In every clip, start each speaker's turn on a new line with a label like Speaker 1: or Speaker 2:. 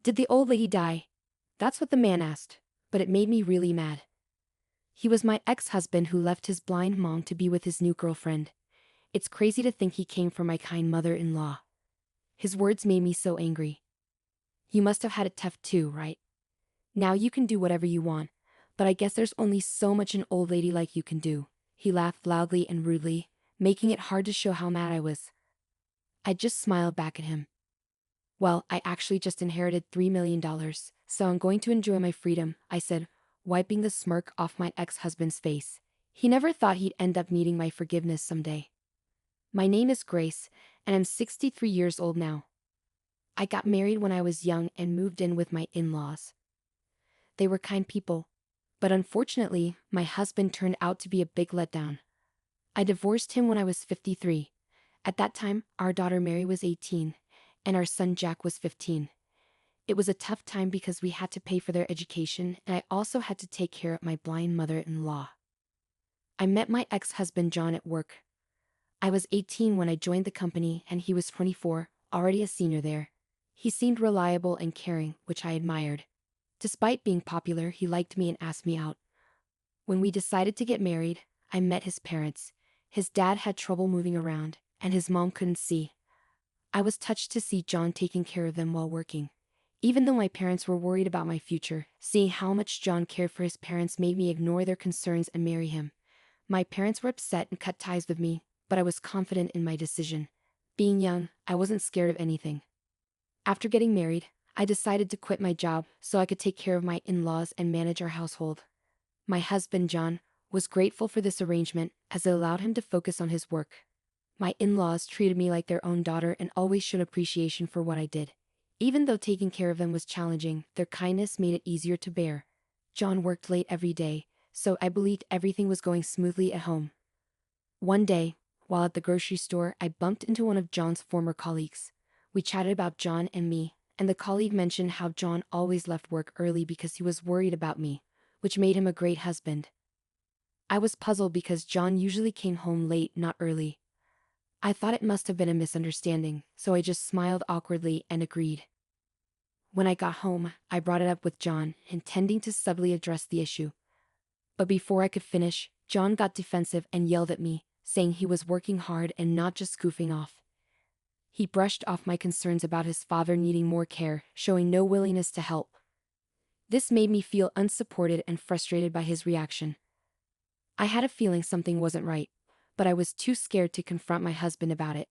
Speaker 1: Did the old lady die? That's what the man asked, but it made me really mad. He was my ex-husband who left his blind mom to be with his new girlfriend. It's crazy to think he came from my kind mother-in-law. His words made me so angry. You must have had it tough too, right? Now you can do whatever you want, but I guess there's only so much an old lady like you can do. He laughed loudly and rudely, making it hard to show how mad I was. I just smiled back at him. Well, I actually just inherited $3 million, so I'm going to enjoy my freedom, I said, wiping the smirk off my ex-husband's face. He never thought he'd end up needing my forgiveness someday. My name is Grace, and I'm 63 years old now. I got married when I was young and moved in with my in-laws. They were kind people, but unfortunately, my husband turned out to be a big letdown. I divorced him when I was 53. At that time, our daughter Mary was 18, and our son Jack was 15. It was a tough time because we had to pay for their education, and I also had to take care of my blind mother-in-law. I met my ex-husband John at work. I was 18 when I joined the company, and he was 24, already a senior there. He seemed reliable and caring, which I admired. Despite being popular, he liked me and asked me out. When we decided to get married, I met his parents. His dad had trouble moving around, and his mom couldn't see. I was touched to see John taking care of them while working. Even though my parents were worried about my future, seeing how much John cared for his parents made me ignore their concerns and marry him. My parents were upset and cut ties with me, but I was confident in my decision. Being young, I wasn't scared of anything. After getting married, I decided to quit my job so I could take care of my in-laws and manage our household. My husband, John, was grateful for this arrangement as it allowed him to focus on his work. My in-laws treated me like their own daughter and always showed appreciation for what I did. Even though taking care of them was challenging, their kindness made it easier to bear. John worked late every day, so I believed everything was going smoothly at home. One day, while at the grocery store, I bumped into one of John's former colleagues. We chatted about John and me, and the colleague mentioned how John always left work early because he was worried about me, which made him a great husband. I was puzzled because John usually came home late, not early. I thought it must have been a misunderstanding, so I just smiled awkwardly and agreed. When I got home, I brought it up with John, intending to subtly address the issue. But before I could finish, John got defensive and yelled at me, saying he was working hard and not just goofing off. He brushed off my concerns about his father needing more care, showing no willingness to help. This made me feel unsupported and frustrated by his reaction. I had a feeling something wasn't right, but I was too scared to confront my husband about it.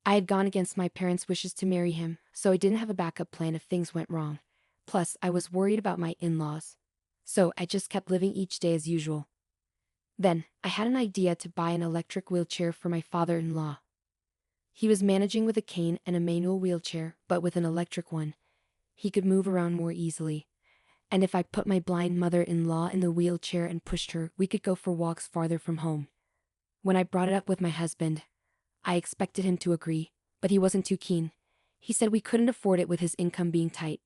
Speaker 1: I had gone against my parents' wishes to marry him, so I didn't have a backup plan if things went wrong. Plus, I was worried about my in-laws. So I just kept living each day as usual. Then, I had an idea to buy an electric wheelchair for my father-in-law. He was managing with a cane and a manual wheelchair, but with an electric one, he could move around more easily. And if I put my blind mother-in-law in the wheelchair and pushed her, we could go for walks farther from home. When I brought it up with my husband, I expected him to agree, but he wasn't too keen. He said we couldn't afford it with his income being tight.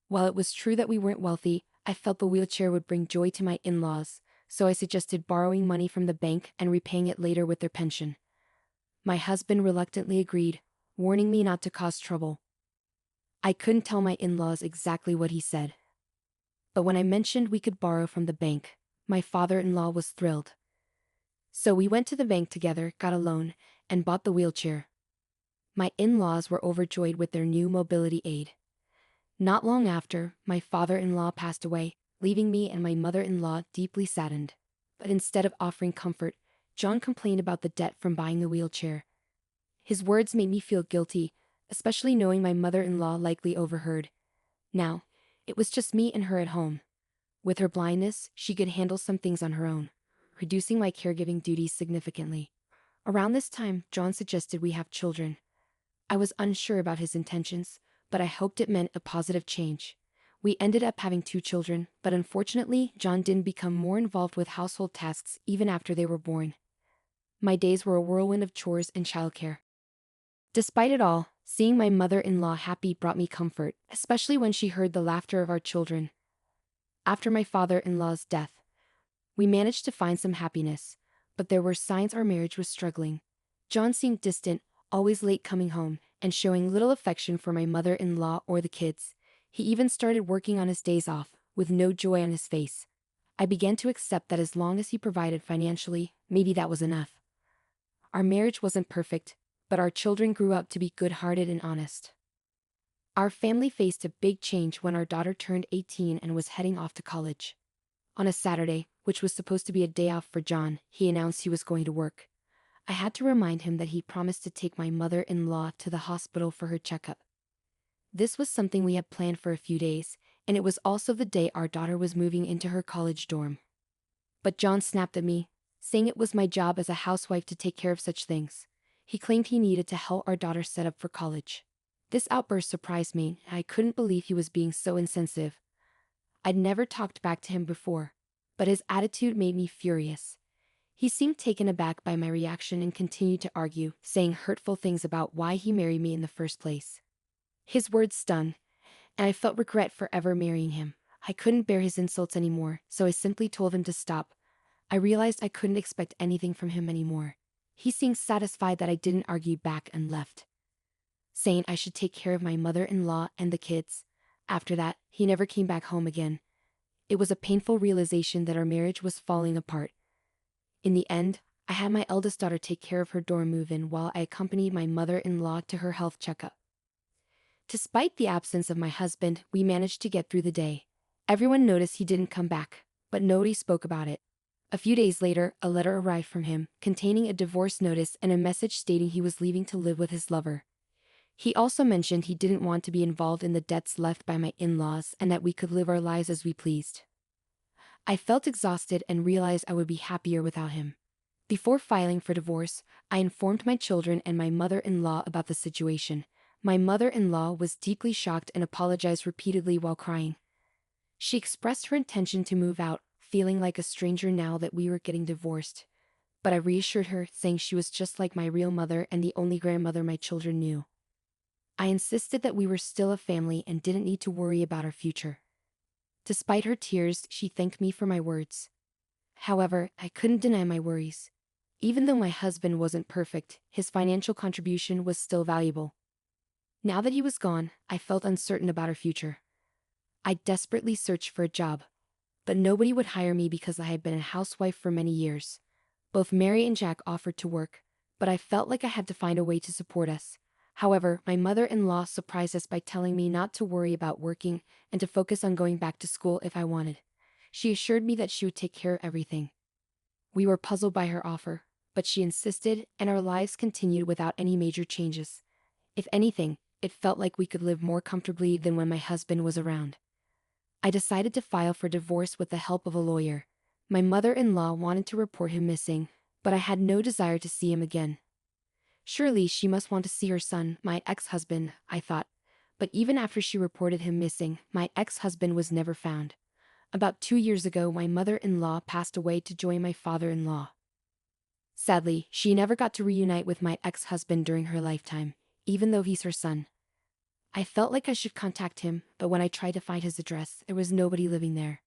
Speaker 1: While it was true that we weren't wealthy, I felt the wheelchair would bring joy to my in-laws, so I suggested borrowing money from the bank and repaying it later with their pension. My husband reluctantly agreed, warning me not to cause trouble. I couldn't tell my in-laws exactly what he said. But when I mentioned we could borrow from the bank, my father-in-law was thrilled. So we went to the bank together, got a loan, and bought the wheelchair. My in-laws were overjoyed with their new mobility aid. Not long after, my father-in-law passed away, leaving me and my mother-in-law deeply saddened. But instead of offering comfort, John complained about the debt from buying the wheelchair. His words made me feel guilty, especially knowing my mother-in-law likely overheard. Now, it was just me and her at home. With her blindness, she could handle some things on her own, reducing my caregiving duties significantly. Around this time, John suggested we have children. I was unsure about his intentions, but I hoped it meant a positive change. We ended up having 2 children, but unfortunately, John didn't become more involved with household tasks even after they were born. My days were a whirlwind of chores and childcare. Despite it all, seeing my mother-in-law happy brought me comfort, especially when she heard the laughter of our children. After my father-in-law's death, we managed to find some happiness, but there were signs our marriage was struggling. John seemed distant, always late coming home, and showing little affection for my mother-in-law or the kids. He even started working on his days off, with no joy on his face. I began to accept that as long as he provided financially, maybe that was enough. Our marriage wasn't perfect, but our children grew up to be good-hearted and honest. Our family faced a big change when our daughter turned 18 and was heading off to college. On a Saturday, which was supposed to be a day off for John, he announced he was going to work. I had to remind him that he promised to take my mother-in-law to the hospital for her checkup. This was something we had planned for a few days, and it was also the day our daughter was moving into her college dorm. But John snapped at me, saying it was my job as a housewife to take care of such things. He claimed he needed to help our daughter set up for college. This outburst surprised me, and I couldn't believe he was being so insensitive. I'd never talked back to him before, but his attitude made me furious. He seemed taken aback by my reaction and continued to argue, saying hurtful things about why he married me in the first place. His words stung, and I felt regret for ever marrying him. I couldn't bear his insults anymore, so I simply told him to stop. I realized I couldn't expect anything from him anymore. He seemed satisfied that I didn't argue back and left, saying I should take care of my mother-in-law and the kids. After that, he never came back home again. It was a painful realization that our marriage was falling apart. In the end, I had my eldest daughter take care of her dorm move-in while I accompanied my mother-in-law to her health checkup. Despite the absence of my husband, we managed to get through the day. Everyone noticed he didn't come back, but nobody spoke about it. A few days later, a letter arrived from him, containing a divorce notice and a message stating he was leaving to live with his lover. He also mentioned he didn't want to be involved in the debts left by my in-laws and that we could live our lives as we pleased. I felt exhausted and realized I would be happier without him. Before filing for divorce, I informed my children and my mother-in-law about the situation. My mother-in-law was deeply shocked and apologized repeatedly while crying. She expressed her intention to move out, feeling like a stranger now that we were getting divorced. But I reassured her, saying she was just like my real mother and the only grandmother my children knew. I insisted that we were still a family and didn't need to worry about our future. Despite her tears, she thanked me for my words. However, I couldn't deny my worries. Even though my husband wasn't perfect, his financial contribution was still valuable. Now that he was gone, I felt uncertain about our future. I desperately searched for a job, but nobody would hire me because I had been a housewife for many years. Both Mary and Jack offered to work, but I felt like I had to find a way to support us. However, my mother-in-law surprised us by telling me not to worry about working and to focus on going back to school if I wanted. She assured me that she would take care of everything. We were puzzled by her offer, but she insisted, and our lives continued without any major changes. If anything, it felt like we could live more comfortably than when my husband was around. I decided to file for divorce with the help of a lawyer. My mother-in-law wanted to report him missing, but I had no desire to see him again. Surely she must want to see her son, my ex-husband, I thought. But even after she reported him missing, my ex-husband was never found. About 2 years ago, my mother-in-law passed away to join my father-in-law. Sadly, she never got to reunite with my ex-husband during her lifetime, even though he's her son. I felt like I should contact him, but when I tried to find his address, there was nobody living there.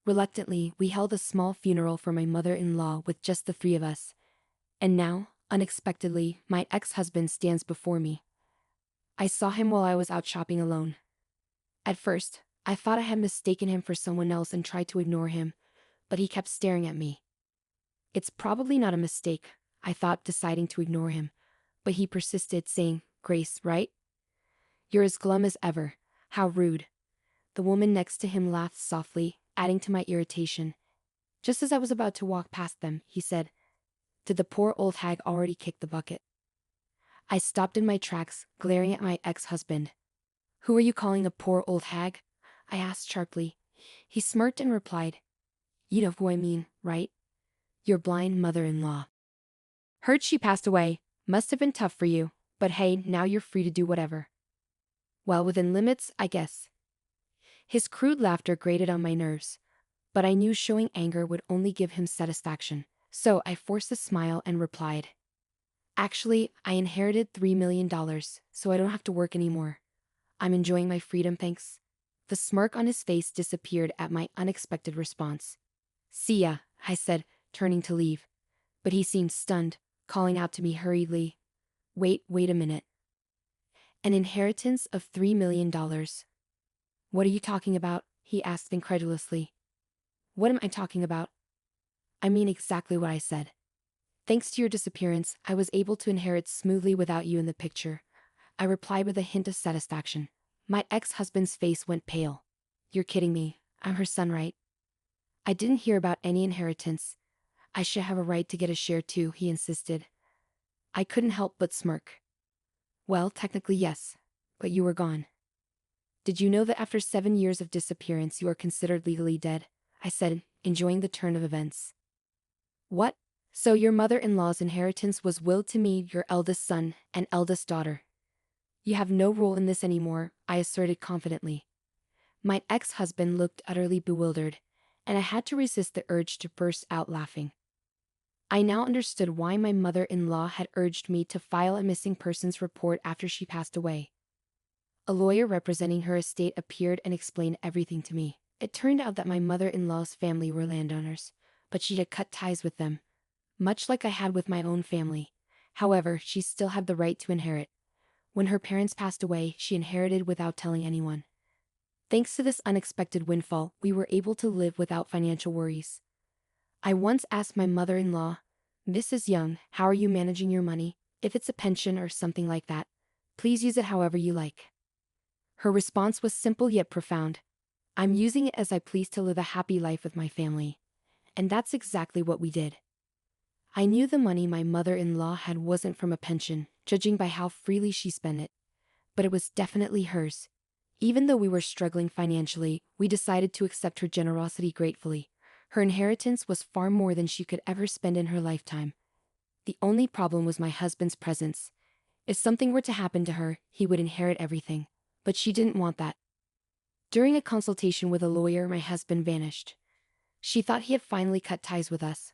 Speaker 1: Reluctantly, we held a small funeral for my mother-in-law with just the three of us. And now, unexpectedly, my ex-husband stands before me. I saw him while I was out shopping alone. At first, I thought I had mistaken him for someone else and tried to ignore him, but he kept staring at me. It's probably not a mistake, I thought, deciding to ignore him, but he persisted, saying, "Grace, right? You're as glum as ever. How rude." The woman next to him laughed softly, adding to my irritation. Just as I was about to walk past them, he said, "Did the poor old hag already kick the bucket?" I stopped in my tracks, glaring at my ex-husband. "Who are you calling a poor old hag?" I asked sharply. He smirked and replied, "You know who I mean, right? Your blind mother-in-law. Heard she passed away. Must have been tough for you, but hey, now you're free to do whatever." Well, within limits, I guess. His crude laughter grated on my nerves, but I knew showing anger would only give him satisfaction, so I forced a smile and replied, "Actually, I inherited $3 million, so I don't have to work anymore. I'm enjoying my freedom, thanks." The smirk on his face disappeared at my unexpected response. "See ya," I said, turning to leave. But he seemed stunned, calling out to me hurriedly, wait a minute. An inheritance of $3 million. What are you talking about? He asked incredulously. What am I talking about? I mean exactly what I said. Thanks to your disappearance, I was able to inherit smoothly without you in the picture. I replied with a hint of satisfaction. My ex-husband's face went pale. You're kidding me. I'm her son, right? I didn't hear about any inheritance. I should have a right to get a share too, he insisted. I couldn't help but smirk. Well, technically yes, but you were gone. Did you know that after 7 years of disappearance you are considered legally dead? I said, enjoying the turn of events. What? So your mother-in-law's inheritance was willed to me, your eldest son, and eldest daughter. You have no role in this anymore, I asserted confidently. My ex-husband looked utterly bewildered, and I had to resist the urge to burst out laughing. I now understood why my mother-in-law had urged me to file a missing persons report after she passed away. A lawyer representing her estate appeared and explained everything to me. It turned out that my mother-in-law's family were landowners, but she had cut ties with them, much like I had with my own family. However, she still had the right to inherit. When her parents passed away, she inherited without telling anyone. Thanks to this unexpected windfall, we were able to live without financial worries. I once asked my mother-in-law, Mrs. Young, how are you managing your money? If it's a pension or something like that, please use it however you like. Her response was simple yet profound. I'm using it as I please to live a happy life with my family. And that's exactly what we did. I knew the money my mother-in-law had wasn't from a pension, judging by how freely she spent it. But it was definitely hers. Even though we were struggling financially, we decided to accept her generosity gratefully. Her inheritance was far more than she could ever spend in her lifetime. The only problem was my husband's presence. If something were to happen to her, he would inherit everything. But she didn't want that. During a consultation with a lawyer, my husband vanished. She thought he had finally cut ties with us.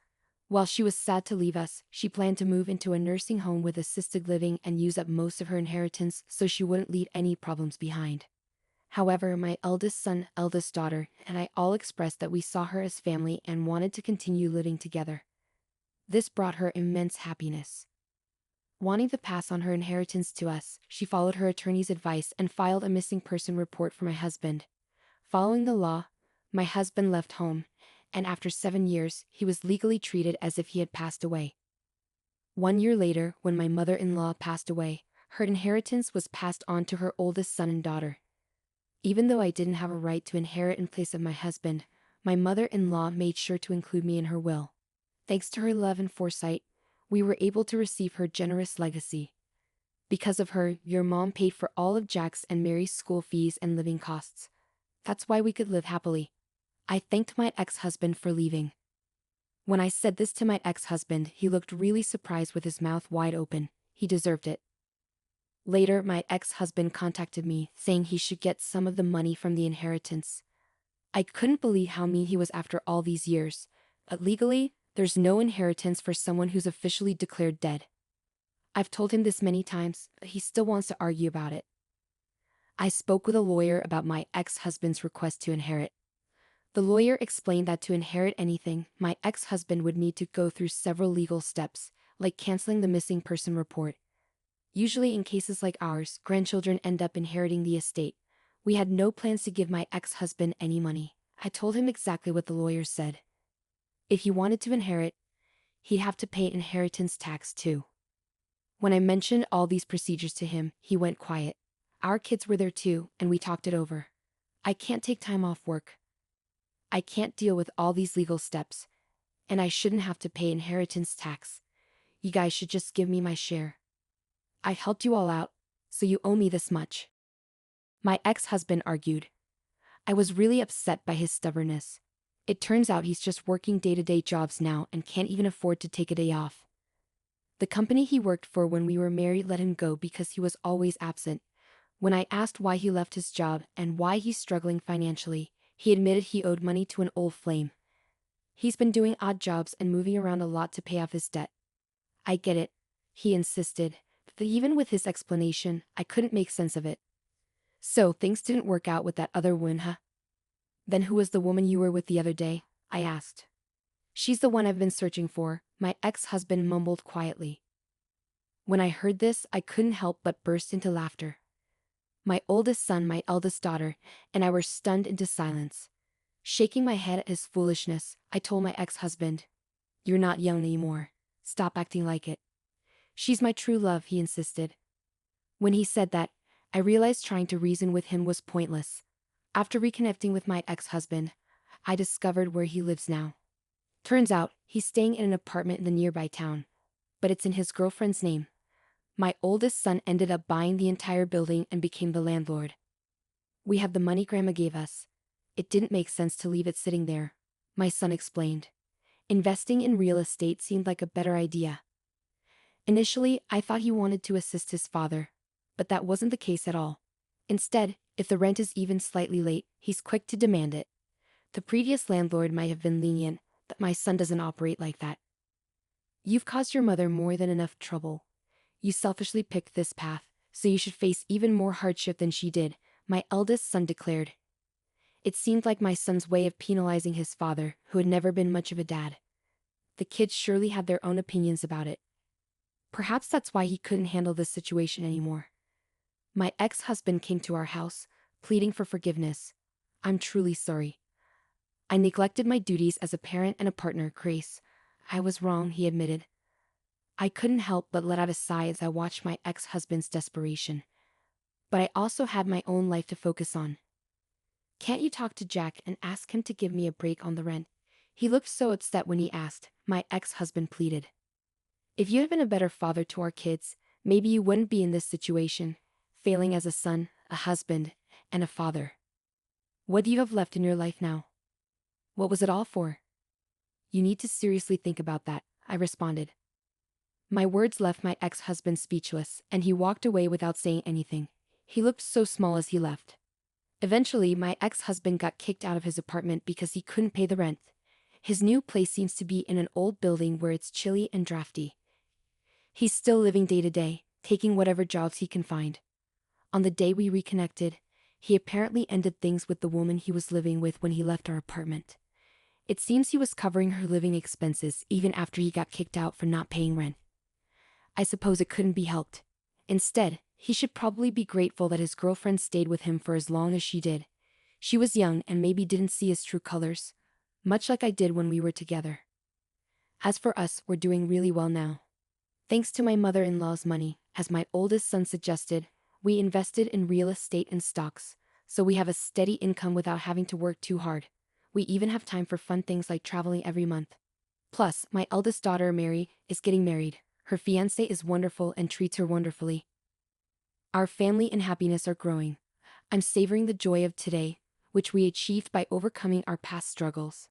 Speaker 1: While she was sad to leave us, she planned to move into a nursing home with assisted living and use up most of her inheritance so she wouldn't leave any problems behind. However, my eldest son, eldest daughter, and I all expressed that we saw her as family and wanted to continue living together. This brought her immense happiness. Wanting to pass on her inheritance to us, she followed her attorney's advice and filed a missing person report for my husband. Following the law, my husband left home, and after 7 years, he was legally treated as if he had passed away. 1 year later, when my mother-in-law passed away, her inheritance was passed on to her oldest son and daughter. Even though I didn't have a right to inherit in place of my husband, my mother-in-law made sure to include me in her will. Thanks to her love and foresight, we were able to receive her generous legacy. Because of her, your mom paid for all of Jack's and Mary's school fees and living costs. That's why we could live happily. I thanked my ex-husband for leaving. When I said this to my ex-husband, he looked really surprised with his mouth wide open. He deserved it. Later, my ex-husband contacted me, saying he should get some of the money from the inheritance. I couldn't believe how mean he was after all these years, but legally, there's no inheritance for someone who's officially declared dead. I've told him this many times, but he still wants to argue about it. I spoke with a lawyer about my ex-husband's request to inherit. The lawyer explained that to inherit anything, my ex-husband would need to go through several legal steps, like canceling the missing person report. Usually in cases like ours, grandchildren end up inheriting the estate. We had no plans to give my ex-husband any money. I told him exactly what the lawyer said. If he wanted to inherit, he'd have to pay inheritance tax too. When I mentioned all these procedures to him, he went quiet. Our kids were there too, and we talked it over. I can't take time off work. I can't deal with all these legal steps. And I shouldn't have to pay inheritance tax. You guys should just give me my share. I helped you all out, so you owe me this much. My ex-husband argued. I was really upset by his stubbornness. It turns out he's just working day-to-day jobs now and can't even afford to take a day off. The company he worked for when we were married let him go because he was always absent. When I asked why he left his job and why he's struggling financially, he admitted he owed money to an old flame. He's been doing odd jobs and moving around a lot to pay off his debt. I get it, he insisted, but even with his explanation, I couldn't make sense of it. So things didn't work out with that other woman, huh? Then who was the woman you were with the other day? I asked. She's the one I've been searching for, my ex-husband mumbled quietly. When I heard this, I couldn't help but burst into laughter. My oldest son, my eldest daughter, and I were stunned into silence. Shaking my head at his foolishness, I told my ex-husband, "You're not young anymore. Stop acting like it." "She's my true love," he insisted. When he said that, I realized trying to reason with him was pointless. After reconnecting with my ex-husband, I discovered where he lives now. Turns out, he's staying in an apartment in the nearby town. But it's in his girlfriend's name. My oldest son ended up buying the entire building and became the landlord. "We have the money Grandma gave us. It didn't make sense to leave it sitting there," my son explained. Investing in real estate seemed like a better idea. Initially, I thought he wanted to assist his father, but that wasn't the case at all. Instead, if the rent is even slightly late, he's quick to demand it. The previous landlord might have been lenient, but my son doesn't operate like that. "You've caused your mother more than enough trouble. You selfishly picked this path, so you should face even more hardship than she did," my eldest son declared. It seemed like my son's way of penalizing his father, who had never been much of a dad. The kids surely had their own opinions about it. Perhaps that's why he couldn't handle this situation anymore. My ex-husband came to our house, pleading for forgiveness. "I'm truly sorry. I neglected my duties as a parent and a partner, Grace. I was wrong," he admitted. I couldn't help but let out a sigh as I watched my ex-husband's desperation. But I also had my own life to focus on. "Can't you talk to Jack and ask him to give me a break on the rent?" He looked so upset when he asked, my ex-husband pleaded. "If you had been a better father to our kids, maybe you wouldn't be in this situation, failing as a son, a husband, and a father. What do you have left in your life now? What was it all for?" "You need to seriously think about that," I responded. My words left my ex-husband speechless, and he walked away without saying anything. He looked so small as he left. Eventually, my ex-husband got kicked out of his apartment because he couldn't pay the rent. His new place seems to be in an old building where it's chilly and drafty. He's still living day to day, taking whatever jobs he can find. On the day we reconnected, he apparently ended things with the woman he was living with when he left our apartment. It seems he was covering her living expenses even after he got kicked out for not paying rent. I suppose it couldn't be helped. Instead, he should probably be grateful that his girlfriend stayed with him for as long as she did. She was young and maybe didn't see his true colors, much like I did when we were together. As for us, we're doing really well now. Thanks to my mother-in-law's money, as my oldest son suggested, we invested in real estate and stocks, so we have a steady income without having to work too hard. We even have time for fun things like traveling every month. Plus, my eldest daughter, Mary, is getting married. Her fiancé is wonderful and treats her wonderfully. Our family and happiness are growing. I'm savoring the joy of today, which we achieved by overcoming our past struggles.